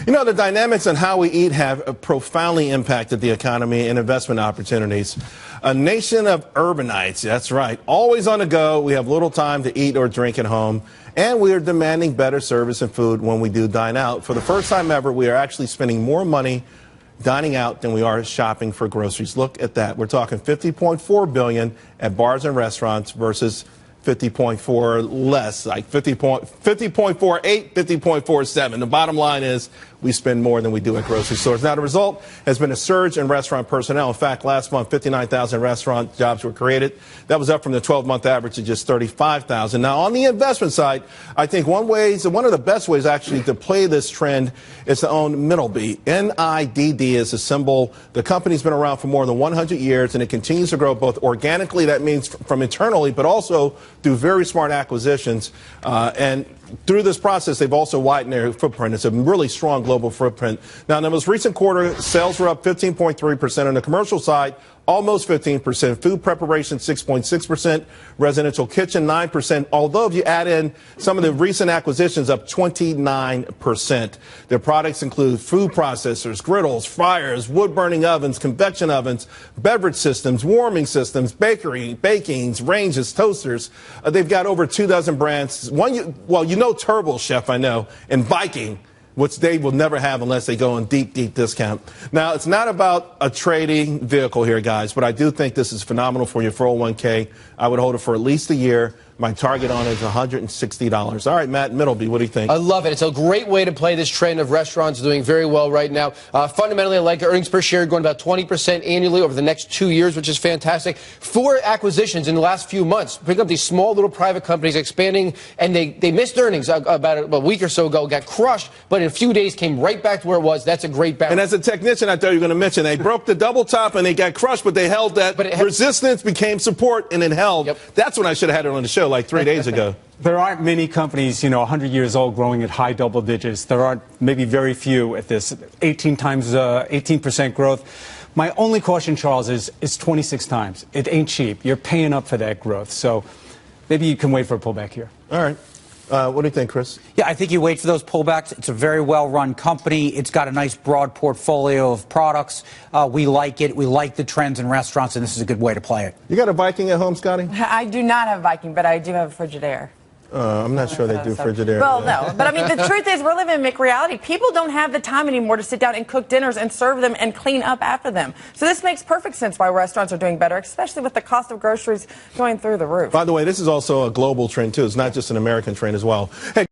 You know, the dynamics on how we eat have profoundly impacted the economy and investment opportunities. A nation of urbanites, that's right, always on the go. We have little time to eat or drink at home, and we are demanding better service and food when we do dine out. For the first time ever, we are actually spending more money dining out than we are shopping for groceries. Look at that. We're talking $50.4 billion at bars and restaurants versus 50.4 less, like 50.48, 50.47. The bottom line is we spend more than we do at grocery stores. Now, the result has been a surge in restaurant personnel. In fact, last month, 59,000 restaurant jobs were created. That was up from the 12-month average of just 35,000. Now, on the investment side, I think one of the best ways actually to play this trend is to own Middleby. NIDD is a symbol. The company's been around for more than 100 years, and it continues to grow both organically, that means from internally, but also through very smart acquisitions. And through this process, they've also widened their footprint. It's a really strong global footprint. Now, in the most recent quarter, sales were up 15.3%. On the commercial side, almost 15%. Food preparation, 6.6%. Residential kitchen, 9%. Although if you add in some of the recent acquisitions, up 29%. Their products include food processors, griddles, fryers, wood-burning ovens, convection ovens, beverage systems, warming systems, bakings, ranges, toasters. They've got over 24 brands. You know Turbo Chef, I know, and Viking, which they will never have unless they go on deep, deep discount. Now, it's not about a trading vehicle here, guys, but I do think this is phenomenal for your 401k. I would hold it for at least a year. My target on it is $160. All right, Matt, Middleby, what do you think? I love it. It's a great way to play this trend of restaurants doing very well right now. Fundamentally, I like earnings per share going about 20% annually over the next 2 years, which is fantastic. 4 acquisitions in the last few months, picking up these small little private companies, expanding, and they missed earnings about a week or so ago, got crushed, but in a few days came right back to where it was. That's a great balance. And as a technician, I thought you were going to mention, they broke the double top and they got crushed, but they held that. Resistance became support and it held. Yep. That's when I should have had it on the show like 3 days ago. There aren't many companies, 100 years old growing at high double digits. There aren't maybe very few at this 18% growth. My only caution, Charles, is 26 times. It ain't cheap. You're paying up for that growth. So maybe you can wait for a pullback here. All right. What do you think, Chris? Yeah, I think you wait for those pullbacks. It's a very well-run company. It's got a nice broad portfolio of products. We like it. We like the trends in restaurants, and this is a good way to play it. You got a Viking at home, Scottie? I do not have Viking, but I do have a Frigidaire. I'm not sure they do Frigidaire. Well, no. But, I mean, the truth is we're living in McReality. People don't have the time anymore to sit down and cook dinners and serve them and clean up after them. So this makes perfect sense why restaurants are doing better, especially with the cost of groceries going through the roof. By the way, this is also a global trend, too. It's not just an American trend as well. Hey.